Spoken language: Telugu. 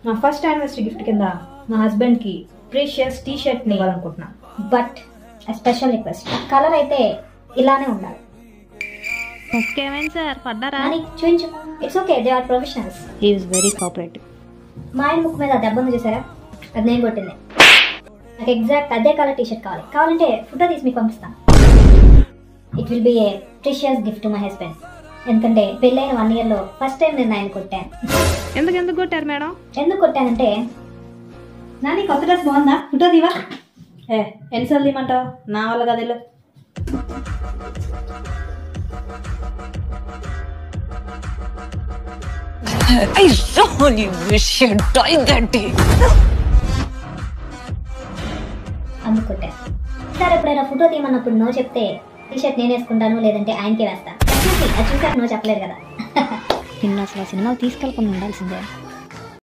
నా ఫస్ట్ యానివర్సరీ గిఫ్ట్ కింద మా హస్బెండ్ కి ప్రీషియస్ టీ షర్ట్ ని ఇవ్వాలనుకుంటున్నా. బట్ స్పెషల్ రిక్వెస్ట్, కలర్ అయితే ఇలానే ఉండాలి. ఓకేమైంది సార్, పడ్డారా? చూపించు. It's okay, they are professionals. He is very cooperative. మా ఆయన ముక్కు మీద దెబ్బ ఉంది చూసారా, అది నేను కొట్టింది. నాకు ఎగ్జాక్ట్ అదే కలర్ టీ షర్ట్ కావాలి. కావాలంటే ఫోటో తీసి మీకు పంపిస్తాను. It will be A precious gift to my husband. ఎందుకంటే పెళ్ళైన 1 year లో ఫస్ట్ టైం నేను ఆయన కొట్టాను. ఎందుకు కొట్టారు మేడం? ఎందుకు కొట్టానంటే, నాని కొత్త డ్రెస్ బాగుందా, ఫోటో తీవా? ఎన్నిసార్లు తీయమంటావు, నా వల్ల కదేలో. I really wish you'd died that day. అందుకు కొట్టాను. సార్ ఎప్పుడైనా ఫోటో తీయమన్నప్పుడు నో చెప్తే టీ షర్ట్ నేను వేసుకుంటాను, లేదంటే ఆయనకే వేస్తాను. అది చూసాక నో చెప్పలేదు కదా. నిన్న అసలు సినిమాలు తీసుకెళ్ళకుండా ఉండాల్సిందే.